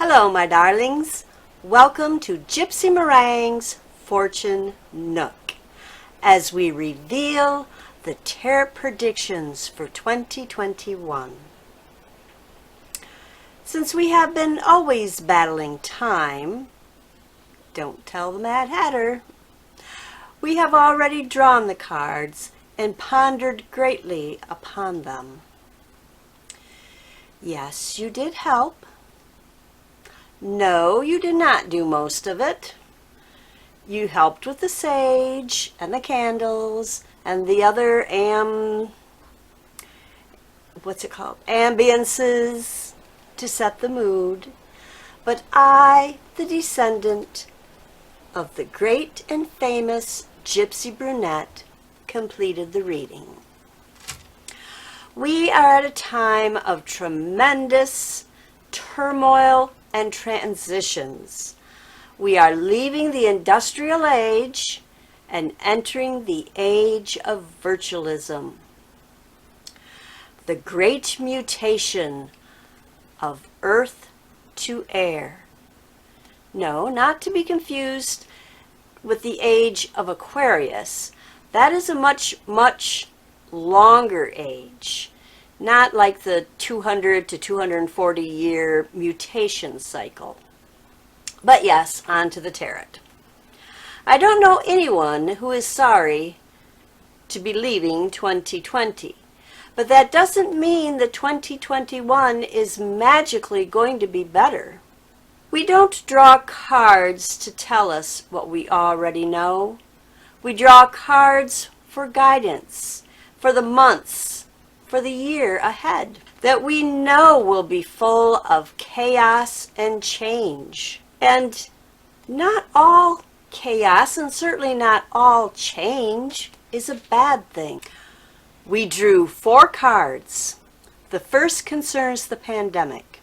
Hello, my darlings. Welcome to Gypsy Meringue's Fortune Nook as we reveal the tarot predictions for 2021. Since we have been always battling time, don't tell the Mad Hatter, we have already drawn the cards and pondered greatly upon them. Yes, you did help. No, you did not do most of it. You helped with the sage and the candles and the other ambiances to set the mood. But I, the descendant of the great and famous Gypsy Brunette, completed the reading. We are at a time of tremendous turmoil and transitions. We are leaving the industrial age and entering the age of virtualism. The great mutation of earth to air. No, not to be confused with the age of Aquarius. That is a much, much longer age. Not like the 200 to 240 year mutation cycle. But yes, on to the tarot. I don't know anyone who is sorry to be leaving 2020, but that doesn't mean that 2021 is magically going to be better. We don't draw cards to tell us what we already know. We draw cards for guidance, for the months, for the year ahead, that we know will be full of chaos and change. And not all chaos, and certainly not all change, is a bad thing. We drew 4 cards. The first concerns the pandemic.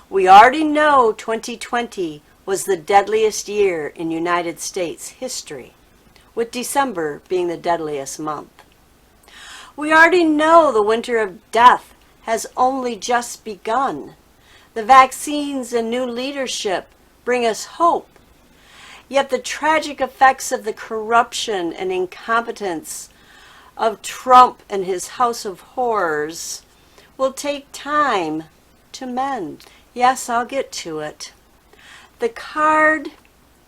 We already know 2020 was the deadliest year in United States history, with December being the deadliest month. We already know the winter of death has only just begun. The vaccines and new leadership bring us hope. Yet the tragic effects of the corruption and incompetence of Trump and his house of horrors will take time to mend. Yes, I'll get to it. The card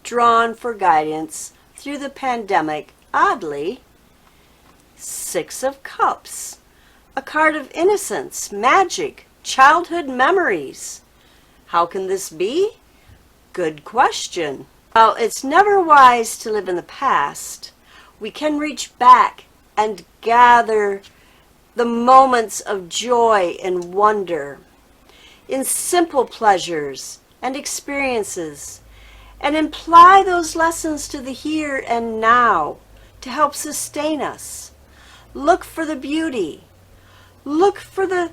drawn for guidance through the pandemic, oddly, 6 of Cups, a card of innocence, magic, childhood memories. How can this be? Good question. Well, it's never wise to live in the past. We can reach back and gather the moments of joy and wonder in simple pleasures and experiences, and apply those lessons to the here and now to help sustain us. Look for the beauty. Look for the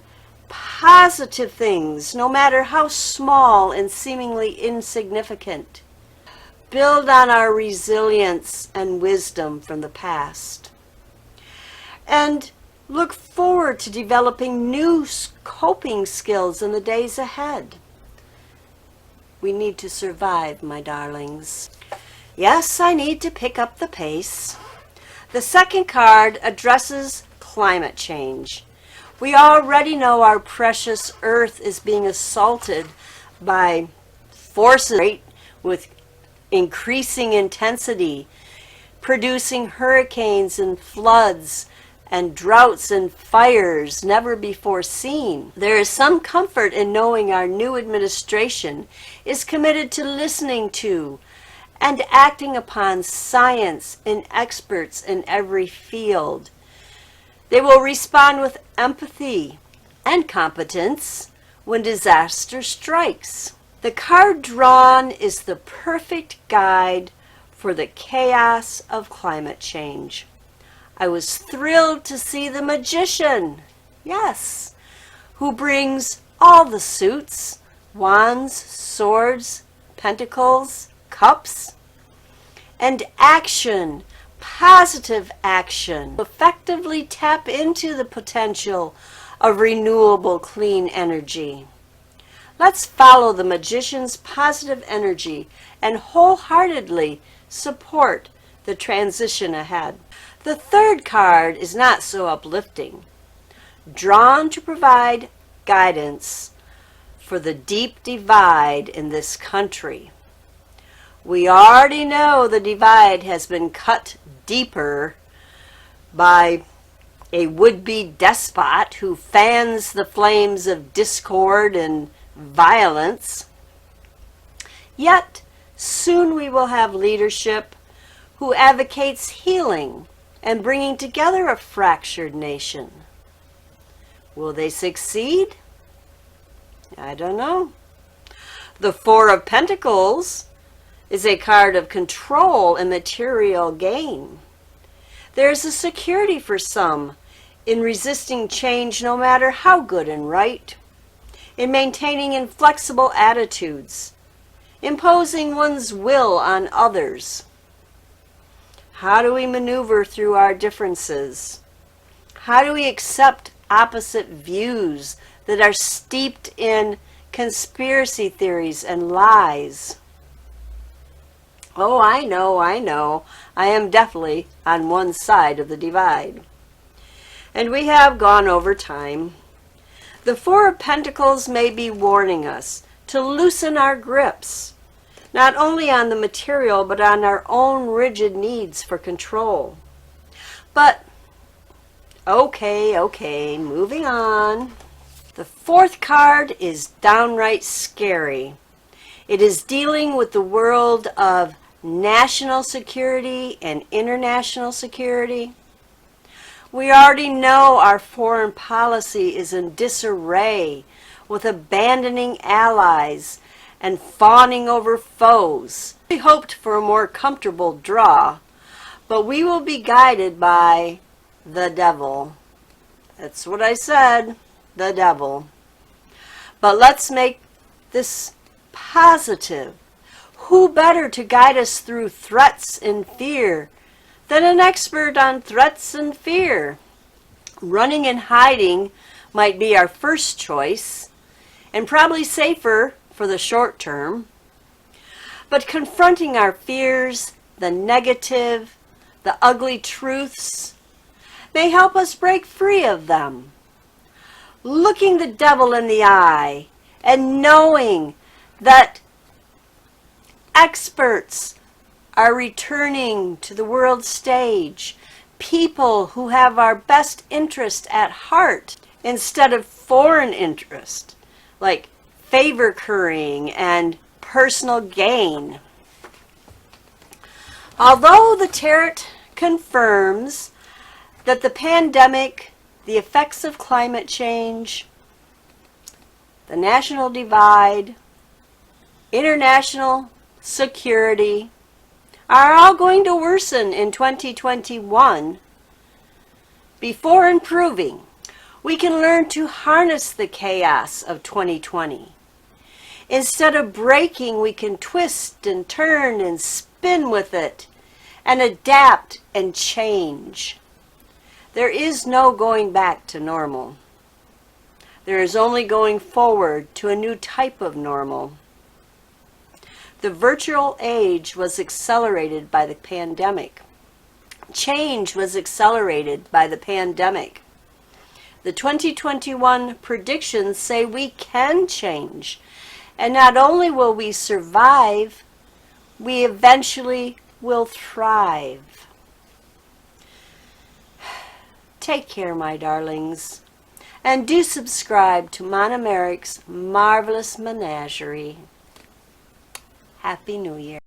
positive things, no matter how small and seemingly insignificant. Build on our resilience and wisdom from the past. And look forward to developing new coping skills in the days ahead. We need to survive, my darlings. Yes, I need to pick up the pace. The second card addresses climate change. We already know our precious Earth is being assaulted by forces with increasing intensity, producing hurricanes and floods and droughts and fires never before seen. There is some comfort in knowing our new administration is committed to listening to and acting upon science and experts in every field. They will respond with empathy and competence when disaster strikes. The card drawn is the perfect guide for the chaos of climate change. I was thrilled to see the magician, yes, who brings all the suits, wands, swords, pentacles, cups, and action, positive action, effectively tap into the potential of renewable clean energy. Let's follow the magician's positive energy and wholeheartedly support the transition ahead. The third card is not so uplifting. Drawn to provide guidance for the deep divide in this country. We already know the divide has been cut deeper by a would-be despot who fans the flames of discord and violence. Yet, soon we will have leadership who advocates healing and bringing together a fractured nation. Will they succeed? I don't know. The Four of Pentacles is a card of control and material gain. There's a security for some in resisting change no matter how good and right, in maintaining inflexible attitudes, imposing one's will on others. How do we maneuver through our differences? How do we accept opposite views that are steeped in conspiracy theories and lies? Oh, I know. I am definitely on one side of the divide. And we have gone over time. The Four of Pentacles may be warning us to loosen our grips, not only on the material, but on our own rigid needs for control. But, okay, moving on. The fourth card is downright scary. It is dealing with the world of national security and international security. We already know our foreign policy is in disarray, with abandoning allies and fawning over foes. We hoped for a more comfortable draw, but we will be guided by the devil. That's what I said, the devil. But let's make this positive. Who better to guide us through threats and fear than an expert on threats and fear? Running and hiding might be our first choice, and probably safer for the short term. But confronting our fears, the negative, the ugly truths, may help us break free of them. Looking the devil in the eye and knowing that experts are returning to the world stage, people who have our best interest at heart instead of foreign interest, like favor currying and personal gain. Although the tarot confirms that the pandemic, the effects of climate change, the national divide, international security are all going to worsen in 2021, before improving, we can learn to harness the chaos of 2020. Instead of breaking, we can twist and turn and spin with it and adapt and change. There is no going back to normal. There is only going forward to a new type of normal. The virtual age was accelerated by the pandemic. Change was accelerated by the pandemic. The 2021 predictions say we can change, and not only will we survive, we eventually will thrive. Take care, my darlings, and do subscribe to Maric's Marvelous Menagerie. Happy New Year.